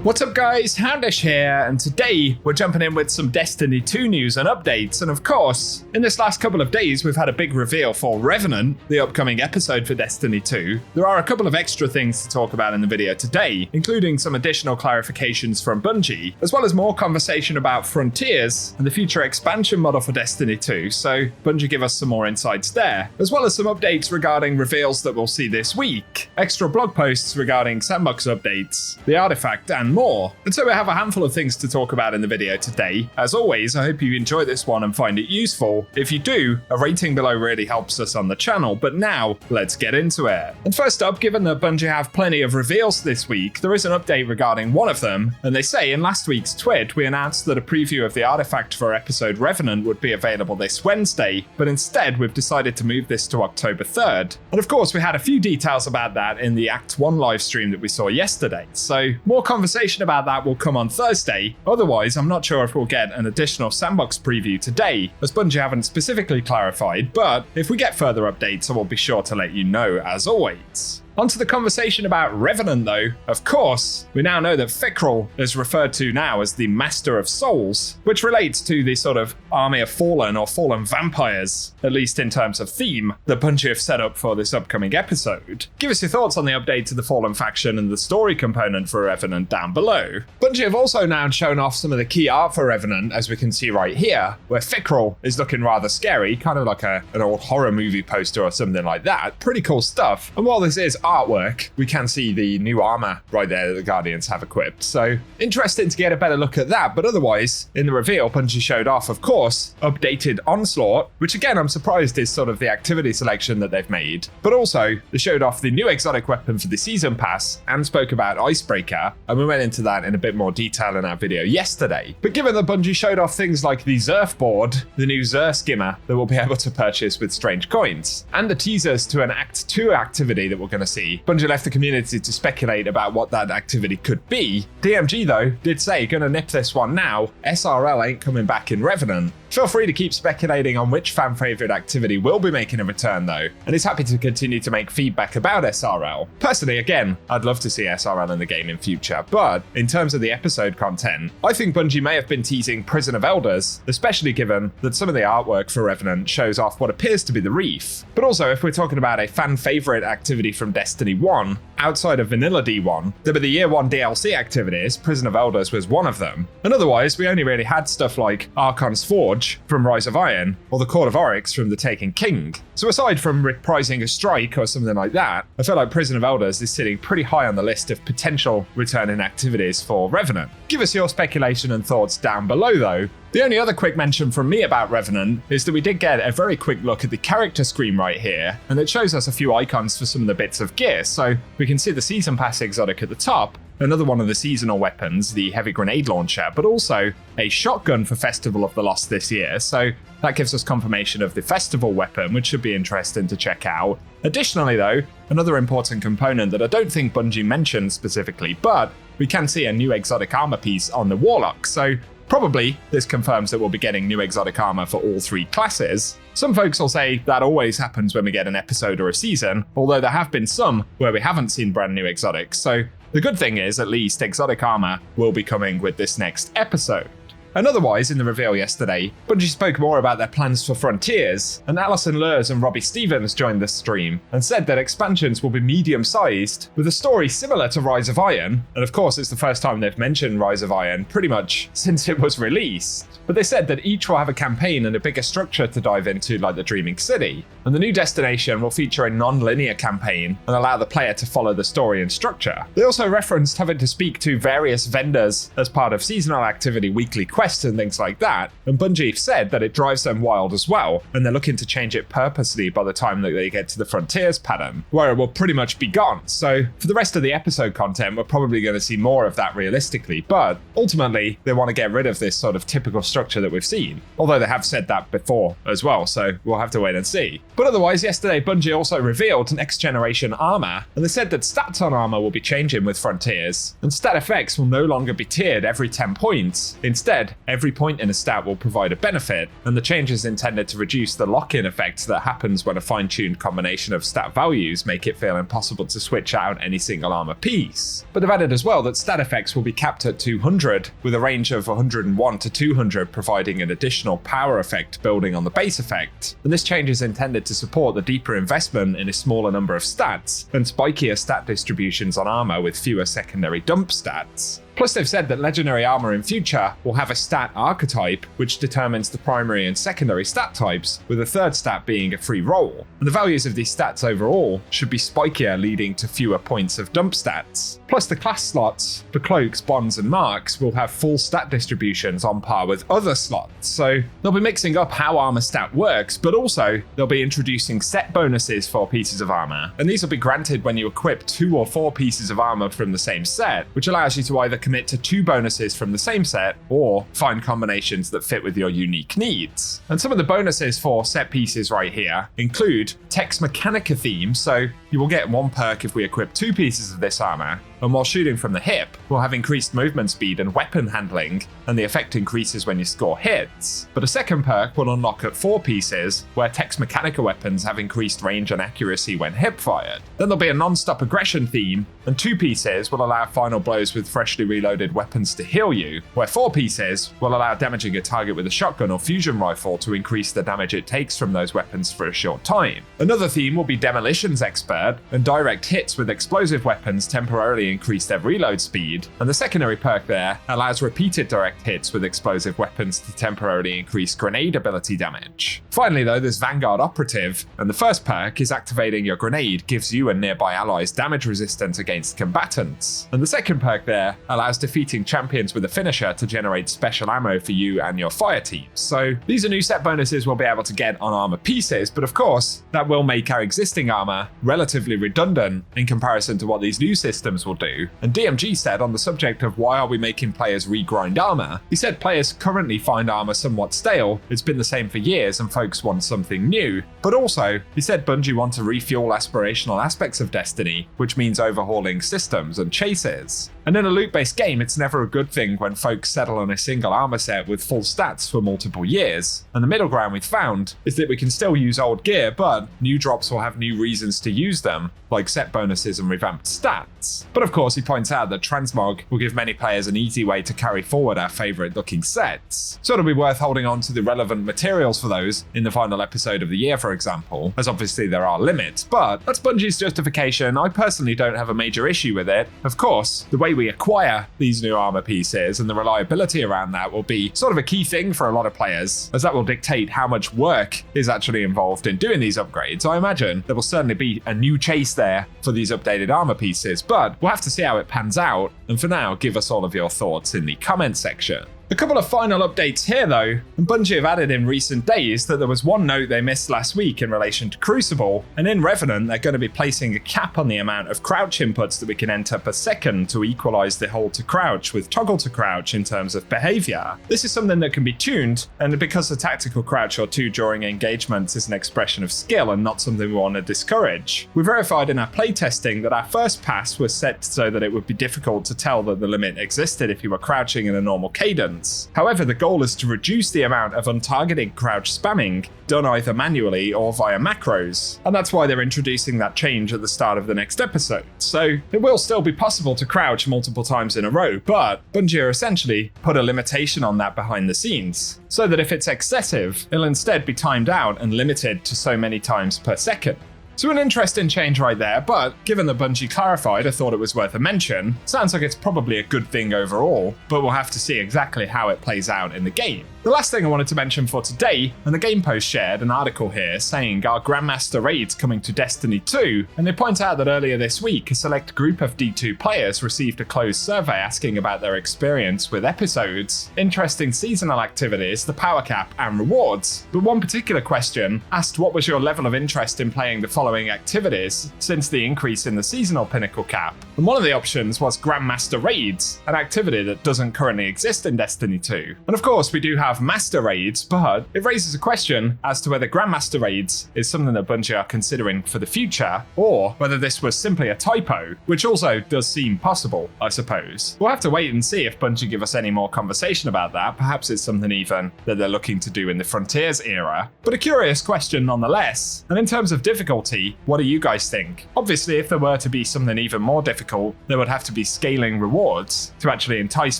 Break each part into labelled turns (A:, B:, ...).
A: What's up guys, Houndish here, and today we're jumping in with some Destiny 2 news and updates, and of course, in this last couple of days we've had a big reveal for Revenant, the upcoming episode for Destiny 2. There are a couple of extra things to talk about in the video today, including some additional clarifications from Bungie, as well as more conversation about Frontiers and the future expansion model for Destiny 2, so Bungie give us some more insights there, as well as some updates regarding reveals that we'll see this week, extra blog posts regarding sandbox updates, the artifact, and more. And so we have a handful of things to talk about in the video today. As always, I hope you enjoy this one and find it useful. If you do, a rating below really helps us on the channel, but now let's get into it. And first up, given that Bungie have plenty of reveals this week, there is an update regarding one of them, and they say in last week's tweet we announced that a preview of the artifact for episode Revenant would be available this Wednesday, but instead we've decided to move this to October 3rd. And of course we had a few details about that in the Act 1 livestream that we saw yesterday, so more conversation about that will come on Thursday. Otherwise, I'm not sure if we'll get an additional sandbox preview today, as Bungie haven't specifically clarified, but if we get further updates, I will be sure to let you know as always. Onto the conversation about Revenant though. Of course, we now know that Fikrul is referred to now as the Master of Souls, which relates to the sort of army of fallen or fallen vampires, at least in terms of theme, that Bungie have set up for this upcoming episode. Give us your thoughts on the update to the Fallen faction and the story component for Revenant down below. Bungie have also now shown off some of the key art for Revenant, as we can see right here, where Fikrul is looking rather scary, kind of like an old horror movie poster or something like that. Pretty cool stuff. And while this is artwork, we can see the new armor right there that the Guardians have equipped. So interesting to get a better look at that, but otherwise, in the reveal, Bungie showed off, of course, updated Onslaught, which again, I'm surprised is sort of the activity selection that they've made, but also they showed off the new exotic weapon for the Season Pass and spoke about Icebreaker, and we went into that in a bit more detail in our video yesterday. But given that Bungie showed off things like the Zerf board, the new Zer skimmer that we'll be able to purchase with strange coins, and the teasers to an Act 2 activity that we're going to see, Bungie left the community to speculate about what that activity could be. DMG though did say, gonna nip this one now, SRL ain't coming back in Revenant. Feel free to keep speculating on which fan favourite activity will be making a return though, and is happy to continue to make feedback about SRL. Personally, again, I'd love to see SRL in the game in future, but in terms of the episode content, I think Bungie may have been teasing Prison of Elders, especially given that some of the artwork for Revenant shows off what appears to be the Reef. But also, if we're talking about a fan favourite activity from Destiny 1, outside of Vanilla D1, there were the Year 1 DLC activities, Prison of Elders was one of them, and otherwise we only really had stuff like Archon's Forge from Rise of Iron, or the Court of Oryx from The Taken King. So aside from reprising a strike or something like that, I feel like Prison of Elders is sitting pretty high on the list of potential returning activities for Revenant. Give us your speculation and thoughts down below though. The only other quick mention from me about Revenant is that we did get a very quick look at the character screen right here, and it shows us a few icons for some of the bits of gear. So we can see the Season Pass exotic at the top, another one of the seasonal weapons, the heavy grenade launcher, but also a shotgun for Festival of the Lost this year. So that gives us confirmation of the festival weapon, which should be interesting to check out. Additionally though, another important component that I don't think Bungie mentioned specifically, but we can see a new exotic armor piece on the Warlock. So probably this confirms that we'll be getting new exotic armor for all three classes. Some folks will say that always happens when we get an episode or a season, although there have been some where we haven't seen brand new exotics. So the good thing is, at least, exotic armor will be coming with this next episode. And otherwise, in the reveal yesterday, Bungie spoke more about their plans for Frontiers, and Alison Lurs and Robbie Stevens joined the stream and said that expansions will be medium-sized, with a story similar to Rise of Iron, and of course it's the first time they've mentioned Rise of Iron pretty much since it was released. But they said that each will have a campaign and a bigger structure to dive into, like the Dreaming City, and the new destination will feature a non-linear campaign and allow the player to follow the story and structure. They also referenced having to speak to various vendors as part of seasonal activity weekly quests and things like that, and Bungie said that it drives them wild as well, and they're looking to change it purposely by the time that they get to the Frontiers pattern, where it will pretty much be gone. So for the rest of the episode content, we're probably going to see more of that realistically, but ultimately they want to get rid of this sort of typical structure that we've seen, although they have said that before as well, so we'll have to wait and see. But otherwise, yesterday Bungie also revealed next generation armor, and they said that stats on armor will be changing with Frontiers, and stat effects will no longer be tiered every 10 points. Instead, Instead, every point in a stat will provide a benefit, and the change is intended to reduce the lock-in effect that happens when a fine-tuned combination of stat values make it feel impossible to switch out any single armor piece. But they've added as well that stat effects will be capped at 200, with a range of 101 to 200 providing an additional power effect building on the base effect. And this change is intended to support the deeper investment in a smaller number of stats and spikier stat distributions on armor with fewer secondary dump stats. Plus, they've said that legendary armor in future will have a stat archetype, which determines the primary and secondary stat types, with a third stat being a free roll. And the values of these stats overall should be spikier, leading to fewer points of dump stats. Plus, the class slots for cloaks, bonds, and marks will have full stat distributions on par with other slots. So they'll be mixing up how armor stat works, but also they'll be introducing set bonuses for pieces of armor. And these will be granted when you equip 2 or 4 pieces of armor from the same set, which allows you to either commit to 2 bonuses from the same set or find combinations that fit with your unique needs. And some of the bonuses for set pieces right here include Tex Mechanica theme, so you will get 1 perk if we equip 2 pieces of this armor, and while shooting from the hip, we'll have increased movement speed and weapon handling, and the effect increases when you score hits. But a second perk will unlock at 4 pieces, where Tex Mechanica weapons have increased range and accuracy when hip fired. Then there'll be a non-stop aggression theme, and 2 pieces will allow final blows with freshly reloaded weapons to heal you, where 4 pieces will allow damaging a target with a shotgun or fusion rifle to increase the damage it takes from those weapons for a short time. Another theme will be Demolitions Expert, and direct hits with explosive weapons temporarily increase their reload speed, and the secondary perk there allows repeated direct hits with explosive weapons to temporarily increase grenade ability damage. Finally though, there's Vanguard Operative, and the first perk is activating your grenade gives you and nearby allies damage resistance against combatants, and the second perk there allows defeating champions with a finisher to generate special ammo for you and your fire teams. So these are new set bonuses we'll be able to get on armor pieces, but of course that will make our existing armor relatively redundant in comparison to what these new systems will do. And DMG said on the subject of why are we making players regrind armor, he said players currently find armor somewhat stale, it's been the same for years and folks want something new. But also, he said Bungie want to refuel aspirational aspects of Destiny, which means overhauling systems and chases. And in a loot-based game, it's never a good thing when folks settle on a single armor set with full stats for multiple years. And the middle ground we've found is that we can still use old gear, but new drops will have new reasons to use them, like set bonuses and revamped stats. But of course, he points out that transmog will give many players an easy way to carry forward our favourite looking sets. So it'll be worth holding on to the relevant materials for those in the final episode of the year, for example, as obviously there are limits, but that's Bungie's justification. I personally don't have a major issue with it. Of course, the way we acquire these new armor pieces and the reliability around that will be sort of a key thing for a lot of players, as that will dictate how much work is actually involved in doing these upgrades. I imagine there will certainly be a new chase there for these updated armor pieces, but we'll have to see how it pans out, and for now, give us all of your thoughts in the comment section. A couple of final updates here though, and Bungie have added in recent days that there was one note they missed last week in relation to Crucible, and in Revenant they're going to be placing a cap on the amount of crouch inputs that we can enter per second to equalize the hold to crouch with toggle to crouch in terms of behavior. This is something that can be tuned, and because a tactical crouch or 2 during engagements is an expression of skill and not something we want to discourage. We verified in our playtesting that our first pass was set so that it would be difficult to tell that the limit existed if you were crouching in a normal cadence. However, the goal is to reduce the amount of untargeted crouch spamming done either manually or via macros, and that's why they're introducing that change at the start of the next episode. So it will still be possible to crouch multiple times in a row, but Bungie are essentially put a limitation on that behind the scenes, so that if it's excessive, it'll instead be timed out and limited to so many times per second. So an interesting change right there, but given that Bungie clarified, I thought it was worth a mention. Sounds like it's probably a good thing overall, but we'll have to see exactly how it plays out in the game. The last thing I wanted to mention for today, and the Game Post shared an article here saying our Grandmaster Raid's coming to Destiny 2, and they point out that earlier this week a select group of D2 players received a closed survey asking about their experience with episodes, interesting seasonal activities, the power cap, and rewards. But one particular question asked what was your level of interest in playing the following following activities since the increase in the seasonal pinnacle cap. And one of the options was Grandmaster Raids, an activity that doesn't currently exist in Destiny 2. And of course, we do have Master Raids, but it raises a question as to whether Grandmaster Raids is something that Bungie are considering for the future, or whether this was simply a typo, which also does seem possible, I suppose. We'll have to wait and see if Bungie give us any more conversation about that. Perhaps it's something even that they're looking to do in the Frontiers era. But a curious question nonetheless. And in terms of difficulty, what do you guys think? Obviously, if there were to be something even more difficult, there would have to be scaling rewards to actually entice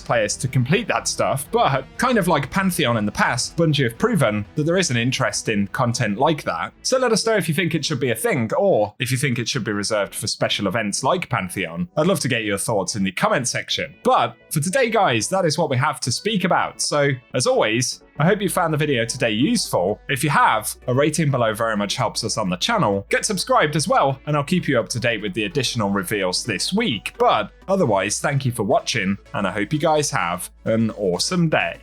A: players to complete that stuff. But kind of like Pantheon in the past, Bungie have proven that there is an interest in content like that. So let us know if you think it should be a thing, or if you think it should be reserved for special events like Pantheon. I'd love to get your thoughts in the comment section. But for today, guys, that is what we have to speak about. So as always, I hope you found the video today useful. If you have, a rating below very much helps us on the channel. Get subscribed as well, and I'll keep you up to date with the additional reveals this week. But otherwise, thank you for watching, and I hope you guys have an awesome day.